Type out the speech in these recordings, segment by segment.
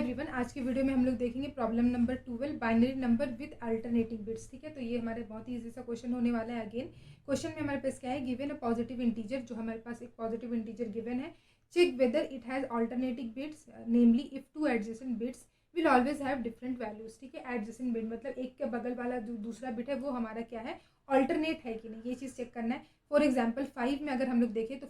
Everyone, आज की video में हम लोग देखेंगे problem number 12 binary number with alternating bits. ठीक है, तो ये हमारे बहुत ही इजी सा क्वेश्चन होने वाला है। अगेन क्वेश्चन में हमारे पास क्या है, गिवन अ पॉजिटिव इंटीजर, जो हमारे पास एक पॉजिटिव इंटीजर गिवन है। Check whether it has alternating bits, namely if two adjacent bits will always have different values. ठीक है, एडजेसेंट बिट मतलब एक के बगल वाला जो दूसरा बिट है वो हमारा क्या है, अल्टरनेट है कि नहीं, ये चीज़ चेक करना है। फॉर एग्जाम्पल 5 में अगर हम लोग देखें तो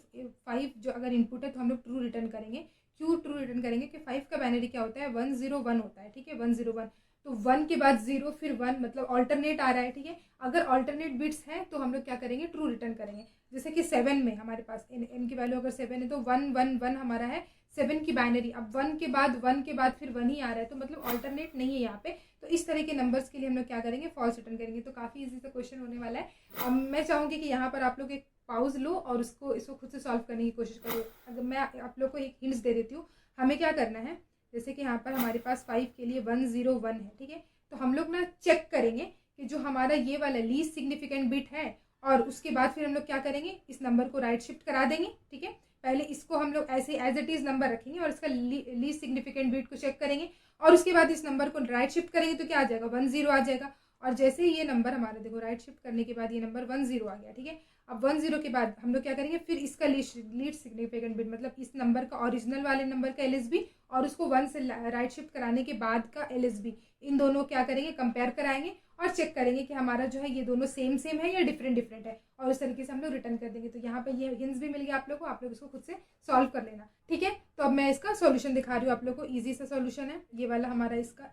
5 जो अगर इनपुट है तो हम लोग ट्रू रिटर्न करेंगे। क्यों ट्रू रिटर्न करेंगे कि 5 का बाइनरी क्या होता है, 101 होता है। ठीक है, 101, तो 1 के बाद 0 फिर 1 मतलब ऑल्टरनेट आ रहा है। ठीक है, अगर ऑल्टरनेट बिट्स हैं तो हम लोग क्या करेंगे, ट्रू रिटर्न करेंगे। जैसे कि 7 में हमारे पास n की वैल्यू अगर 7 है तो 1 1 1 हमारा है 7 की बाइनरी। अब 1 के बाद फिर 1 ही आ रहा है, तो मतलब ऑल्टरनेट नहीं है यहाँ पे। तो इस तरह के नंबर्स के लिए हम लोग क्या करेंगे, फॉल्स रिटर्न करेंगे। तो काफ़ी इजी सा क्वेश्चन होने वाला है। अब मैं चाहूँगी कि यहाँ पर आप लोग एक पाउज लो और इसको खुद से सॉल्व करने की कोशिश करो। अगर मैं आप लोग को एक हिंट्स दे देती हूँ, हमें क्या करना है, जैसे कि यहाँ पर हमारे पास 5 के लिए 101 है। ठीक है, तो हम लोग ना चेक करेंगे कि जो हमारा ये वाला लीस्ट सिग्निफिकेंट बिट है, और उसके बाद फिर हम लोग क्या करेंगे, इस नंबर को राइट शिफ्ट करा देंगे। ठीक है, पहले इसको हम लोग ऐसे एज इट इज नंबर रखेंगे और इसका लीस्ट सिग्निफिकेंट बिट को चेक करेंगे, और उसके बाद इस नंबर को राइट शिफ्ट करेंगे तो क्या आ जाएगा, 10 आ जाएगा। और जैसे ही ये नंबर हमारा देखो राइट शिफ्ट करने के बाद ये नंबर 10 आ गया। ठीक है, अब 10 के बाद हम लोग क्या करेंगे, फिर इसका लीस्ट सिग्निफिकेंट बिट मतलब इस नंबर का ओरिजिनल वाले नंबर का LSB और उसको 1 से राइट शिफ्ट कराने के बाद का LSB, इन दोनों क्या करेंगे, कंपेयर कराएंगे और चेक करेंगे कि हमारा जो है ये दोनों सेम है या डिफरेंट है, और उस तरीके से हम लोग रिटर्न कर देंगे। तो यहाँ पे ये हिंट्स भी मिल गया आप लोग को, आप लोग इसको खुद से सॉल्व कर लेना। ठीक है, तो अब मैं इसका सॉल्यूशन दिखा रही हूँ आप लोग को। ईजी सा सॉल्यूशन है ये वाला, हमारा इसका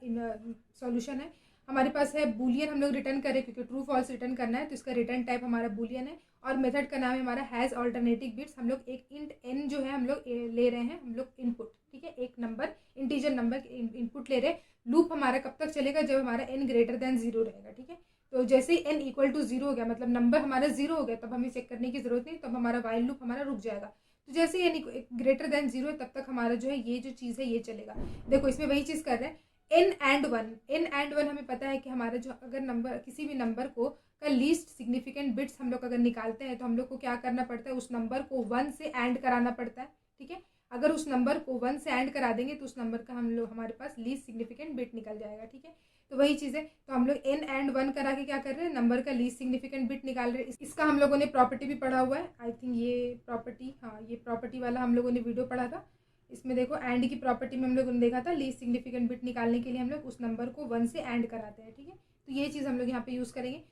सॉल्यूशन है। हमारे पास है बूलियन, हम लोग रिटर्न करें क्योंकि ट्रू फॉल्स रिटर्न करना है, तो इसका रिटर्न टाइप हमारा बूलियन है। और मेथड का नाम है हमारा हैज़ अल्टरनेटिव बिट्स। हम लोग एक इंट n जो है हम लोग ले रहे हैं, हम लोग इनपुट। ठीक है, एक नंबर इंटीजर नंबर इनपुट ले रहे हैं। लूप हमारा कब तक चलेगा, जब हमारा n ग्रेटर देन 0 रहेगा। ठीक है, तो जैसे ही n इक्वल टू 0 हो गया, मतलब नंबर हमारा 0 हो गया, तब हमें चेक करने की जरूरत नहीं, तब हमारा वाइल लूप हमारा रुक जाएगा। तो जैसे ही n ग्रेटर देन 0 है तब तक हमारा जो है ये जो चीज़ है ये चलेगा। देखो इसमें वही चीज़ कर रहे हैं, n एंड वन हमें पता है कि हमारा जो अगर नंबर किसी भी नंबर को का लीस्ट सिग्निफिकेंट बिट्स हम लोग अगर निकालते हैं तो हम लोग को क्या करना पड़ता है, उस नंबर को 1 से एंड कराना पड़ता है। ठीक है, अगर उस नंबर को 1 से एंड करा देंगे तो उस नंबर का हमारे पास लीस्ट सिग्निफिकेंट बिट निकल जाएगा। ठीक है, तो वही चीज़ है। तो हम लोग n एंड 1 करा के क्या कर रहे हैं, नंबर का लीस्ट सिग्निफिकेंट बिट निकाल रहे हैं। इसका हम लोगों ने प्रॉपर्टी भी पढ़ा हुआ है, आई थिंक ये प्रॉपर्टी, हाँ ये प्रॉपर्टी वाला हम लोगों ने वीडियो पढ़ा था। इसमें देखो एंड की प्रॉपर्टी में हम लोगों ने देखा था, लीस्ट सिग्निफिकेंट बिट निकालने के लिए हम लोग उस नंबर को 1 से एंड कराते हैं। ठीक है, तो ये चीज़ हम लोग यहाँ पे यूज़ कर रहे हैं।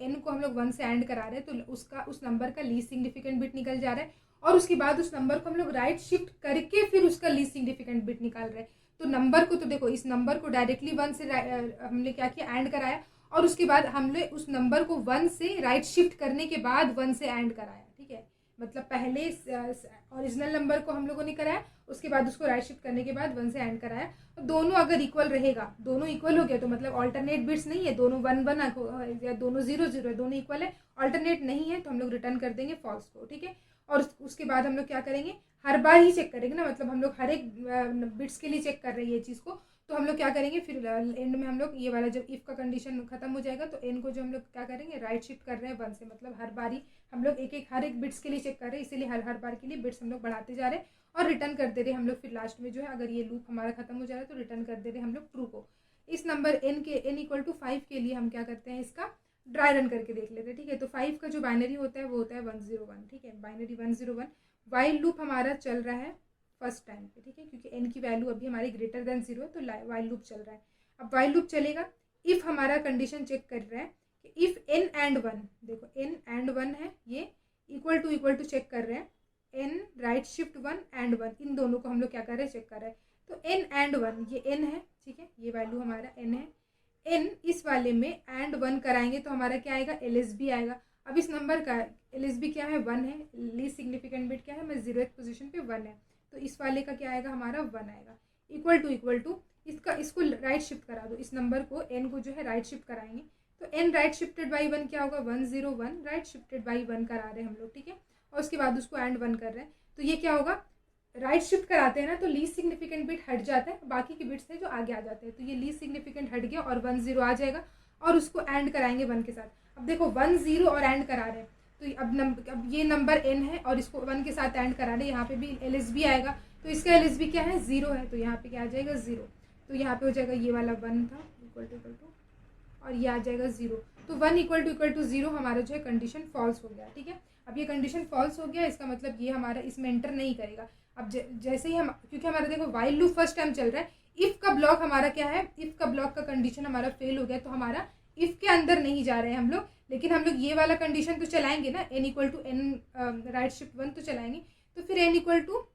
n को हम लोग 1 से एंड करा रहे हैं, तो उस नंबर का लीस्ट सिग्निफिकेंट बिट निकल जा रहा है, और उसके बाद उस नंबर को हम लोग राइट शिफ्ट करके फिर उसका लीस्ट सिग्निफिकेंट बिट निकाल रहे हैं। तो नंबर को, तो देखो इस नंबर को डायरेक्टली 1 से हमने क्या किया, एंड कराया, और उसके बाद हमने उस नंबर को 1 से राइट शिफ्ट करने के बाद 1 से एंड कराया। ठीक है, मतलब पहले ओरिजिनल नंबर को हम लोगों ने कराया, उसके बाद उसको राइट शिफ्ट करने के बाद 1 से एंड कराया। तो दोनों अगर इक्वल रहेगा, दोनों इक्वल हो गया तो मतलब ऑल्टरनेट बिट्स नहीं है, दोनों 1 1 या दोनों 0 0 है, दोनों इक्वल है। ऑल्टरनेट नहीं है तो हम लोग रिटर्न कर देंगे फॉल्स को। ठीक है, और उसके बाद हम लोग क्या करेंगे, हर बार ही चेक करेंगे ना, मतलब हम लोग हर एक बिट्स के लिए चेक कर रहे हैं ये चीज़ को। तो हम लोग क्या करेंगे, फिर एंड में हम लोग ये वाला जब इफ का कंडीशन खत्म हो जाएगा तो एन को जो हम लोग क्या करेंगे, राइट शिफ्ट कर रहे हैं 1 से, मतलब हर बारी हम लोग हर एक बिट्स के लिए चेक कर रहे हैं, इसीलिए हर बार के लिए बिट्स हम लोग बढ़ाते जा रहे हैं और रिटर्न कर दे रहे हम लोग। फिर लास्ट में जो है अगर ये लूप हमारा खत्म हो जा रहा है तो रिटर्न कर दे रहे हम लोग ट्रू को। इस नंबर n इक्वल टू 5 के लिए हम क्या करते हैं, इसका ड्राई रन करके देख लेते हैं। ठीक है, तो 5 का जो बाइनरी होता है वो होता है 101। ठीक है, बाइनरी 101। वाइल लूप हमारा चल रहा है फर्स्ट टाइम पे। ठीक है, क्योंकि n की वैल्यू अभी हमारी ग्रेटर देन 0 है, तो वाइल लूप चल रहा है। अब वाइल लूप चलेगा, इफ हमारा कंडीशन चेक कर रहा है कि इफ n एंड 1, देखो n एंड 1 है, ये इक्वल टू चेक कर रहे हैं, n राइट शिफ्ट 1 एंड 1, इन दोनों को हम लोग क्या कर रहे हैं, चेक कर रहे हैं। तो n एंड 1 ये n है। ठीक है, ये वैल्यू हमारा n है। n इस वाले में एंड 1 कराएंगे तो हमारा क्या आएगा, LSB आएगा। अब इस नंबर का LSB क्या है, 1 है। लीस्ट सिग्निफिकेंट बिट क्या है, मैं 0th पोजीशन पे 1 है, तो इस वाले का क्या आएगा, हमारा 1 आएगा। इक्वल टू इसको राइट शिफ्ट करा दो, इस नंबर को n को जो है राइट शिफ्ट कराएंगे, तो n राइट शिफ्टेड बाई 1 क्या होगा, 101 राइट शिफ्टेड बाई 1 करा रहे हैं हम लोग। ठीक है, और उसके बाद उसको एंड 1 कर रहे हैं, तो ये क्या होगा, राइट शिफ्ट कराते हैं ना तो लीस्ट सिग्निफिकेंट बिट हट जाता है, बाकी के बिट्स है जो आगे आ जाते हैं। तो ये लीस्ट सिग्निफिकेंट हट गया और 10 आ जाएगा, और उसको एंड कराएंगे 1 के साथ। अब देखो 10 और एंड करा रहे हैं, तो अब ये नंबर n है और इसको 1 के साथ एंड करा रहे हैं, यहाँ पे भी LSB आएगा। तो इसका LSB क्या है, 0 है, तो यहाँ पे क्या आ जाएगा 0। तो यहाँ पे हो जाएगा ये वाला 1 था इक्वल टू और ये आ जाएगा 0। तो 1 इक्वल टू 0 हमारा जो है कंडीशन फॉल्स हो गया। ठीक है, अब ये कंडीशन फॉल्स हो गया, इसका मतलब ये हमारा इसमें एंटर नहीं करेगा। अब जैसे ही हम, क्योंकि हमारा देखो वाइल लूप फर्स्ट टाइम चल रहा है, इफ का ब्लॉक हमारा क्या है, इफ का ब्लॉक का कंडीशन हमारा फेल हो गया, तो हमारा इफ के अंदर नहीं जा रहे हैं हम लोग, लेकिन हम लोग ये वाला कंडीशन तो चलाएंगे ना, n equal to N right shift 1 तो चलाएंगे। तो फिर n equal to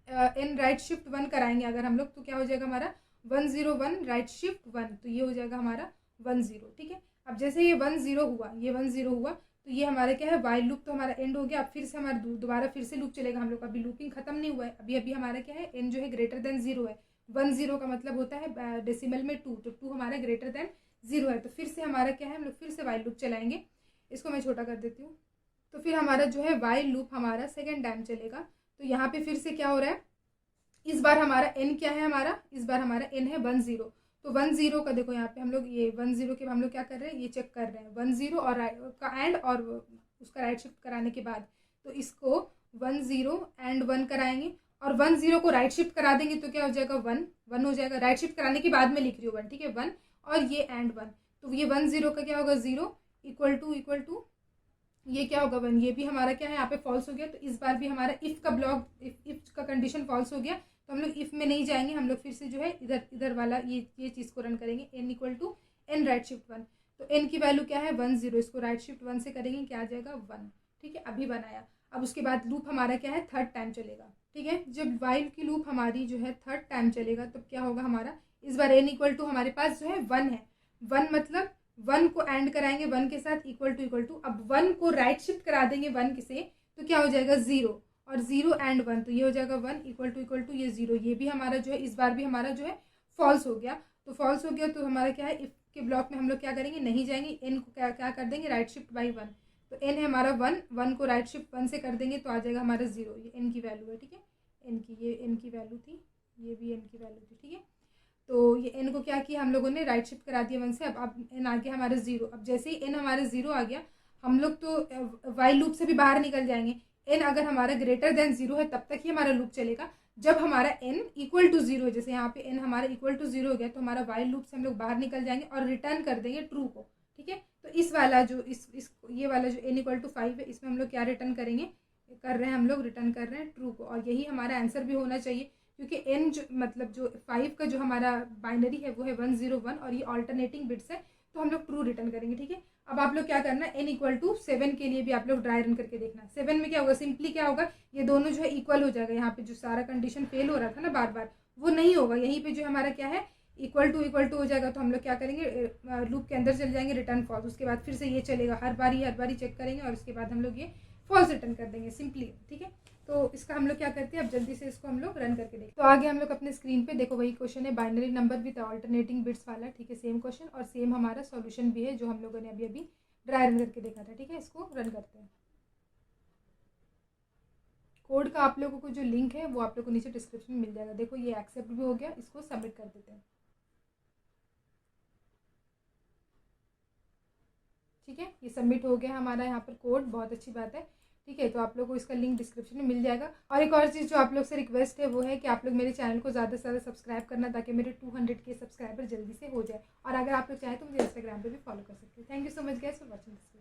N right shift 1 कराएंगे अगर हम लोग, तो क्या हो जाएगा हमारा 101 राइट शिफ्ट 1, तो ये हो जाएगा हमारा 10। ठीक है, अब जैसे ये 10 हुआ, ये 10 हुआ, तो ये हमारा क्या है, वाइल लूप तो हमारा एंड हो गया। अब फिर से हमारा दोबारा फिर से लूप चलेगा हम लोग, अभी लूपिंग खत्म नहीं हुआ है, अभी हमारा क्या है, n जो है ग्रेटर देन 0 है। 10 का मतलब होता है डेसिमल में 2, तो 2 हमारा ग्रेटर देन 0 है। तो फिर से हमारा क्या है, हम लोग फिर से वाइल लूप चलाएंगे। इसको मैं छोटा कर देती हूँ। तो फिर हमारा जो है वाइल लूप हमारा सेकेंड टाइम चलेगा। तो यहाँ पे फिर से क्या हो रहा है, इस बार हमारा n क्या है, हमारा इस बार हमारा n है 10। तो 10 का देखो यहाँ पे हम लोग ये 10 के हम लोग क्या कर रहे हैं, ये चेक कर रहे हैं 10 और का एंड और उसका राइट शिफ्ट कराने के बाद, तो इसको 10 एंड 1 कराएंगे और 10 को राइट शिफ्ट करा देंगे, तो क्या हो जाएगा 1 हो जाएगा। राइट शिफ्ट कराने के बाद में लिख रही हूँ 1, ठीक है, 1 और ये एंड 1, तो ये 10 का क्या होगा 0 इक्वल टू ये क्या होगा 1, ये भी हमारा क्या है यहाँ पे फॉल्स हो गया। तो इस बार भी हमारा इफ का ब्लॉक, इफ का कंडीशन फॉल्स हो गया, तो हम लोग इफ में नहीं जाएंगे, हम लोग फिर से जो है इधर वाला ये चीज़ को रन करेंगे, n equal to N right shift 1। तो n की वैल्यू क्या है 10, इसको राइट शिफ्ट 1 से करेंगे, क्या आ जाएगा 1। ठीक है, अभी बनाया। अब उसके बाद लूप हमारा क्या है, थर्ड टाइम चलेगा। ठीक है, जब वाइल की लूप हमारी जो है थर्ड टाइम चलेगा, तब क्या होगा हमारा, इस बार n इक्वल टू हमारे पास जो है 1 है। 1 मतलब 1 को एंड कराएंगे 1 के साथ इक्वल टू, अब 1 को राइट शिफ्ट करा देंगे 1 से, तो क्या हो जाएगा 0 और 0 एंड 1, तो ये हो जाएगा 1 इक्वल टू ये 0। ये भी हमारा जो है इस बार भी हमारा जो है फॉल्स हो गया। तो फॉल्स हो गया, तो हमारा क्या है, इफ के ब्लॉक में हम लोग क्या करेंगे, नहीं जाएंगे, n को क्या कर देंगे, राइट शिफ्ट बाई 1। तो n है हमारा 1 को राइट शिफ्ट 1 से कर देंगे, तो आ जाएगा हमारा 0। ये n की वैल्यू है। ठीक है, ये n की वैल्यू थी, ये भी n की वैल्यू थी। ठीक है, तो ये n को क्या किया हम लोगों ने, राइट शिफ्ट करा दिया 1 से। अब n आ गया हमारा 0। अब जैसे ही n हमारा 0 आ गया, हम लोग तो वाइल लूप से भी बाहर निकल जाएंगे। n अगर हमारा ग्रेटर देन 0 है, तब तक ही हमारा लूप चलेगा। जब हमारा n इक्वल टू 0 है, जैसे यहाँ पे n हमारा इक्वल टू 0 हो गया, तो हमारा वाइल लूप से हम लोग बाहर निकल जाएंगे और रिटर्न कर देंगे ट्रू को। ठीक है, तो इस वाला जो ये वाला जो n इक्वल टू 5 है, इसमें हम लोग क्या रिटर्न करेंगे, कर रहे हैं हम लोग रिटर्न कर रहे हैं ट्रू को। और यही हमारा आंसर भी होना चाहिए, क्योंकि n जो मतलब जो 5 का जो हमारा बाइनरी है वो है 101 और ये ऑल्टरनेटिंग बिट्स है, तो हम लोग ट्रू रिटर्न करेंगे। ठीक है, अब आप लोग क्या करना है, n इक्वल टू 7 के लिए भी आप लोग ड्राई रन करके देखना। 7 में क्या होगा, सिंपली क्या होगा, ये दोनों जो है इक्वल हो जाएगा। यहाँ पे जो सारा कंडीशन फेल हो रहा था ना बार बार, वो नहीं होगा। यहीं पे जो हमारा क्या है, इक्वल टू हो जाएगा। तो हम लोग क्या करेंगे, लूप के अंदर चले जाएंगे, रिटर्न फॉल्स। उसके बाद फिर से ये चलेगा, हर बारी चेक करेंगे और उसके बाद हम लोग ये फॉल्स रिटर्न कर देंगे सिंपली। ठीक है, तो इसका हम लोग क्या करते हैं, अब जल्दी से इसको हम लोग रन करके देखते हैं। तो आगे हम लोग अपने स्क्रीन पे देखो, वही क्वेश्चन है, binary number with alternating bits वाला। ठीक है, सेम क्वेश्चन और सेम हमारा सॉल्यूशन भी है, जो हम लोगों ने अभी ड्राई रन करके देखा था। ठीक है, इसको रन करते हैं। कोड का आप लोगों को जो लिंक है वो आप लोगों को नीचे डिस्क्रिप्शन में मिल जाएगा। देखो ये एक्सेप्ट भी हो गया, इसको सबमिट कर देते हैं। ठीक है, ये सबमिट हो गया हमारा यहाँ पर कोड, बहुत अच्छी बात है। ठीक है, तो आप लोग को इसका लिंक डिस्क्रिप्शन में मिल जाएगा। और एक और चीज़ जो आप लोग से रिक्वेस्ट है वो है कि आप लोग मेरे चैनल को ज़्यादा से ज़्यादा सब्सक्राइब करना, ताकि मेरे 200 के सब्सक्राइबर जल्दी से हो जाए। और अगर आप लोग चाहें तो मुझे इंस्टाग्राम पे भी फॉलो कर सकते हैं। Thank you so much guys for watching this video.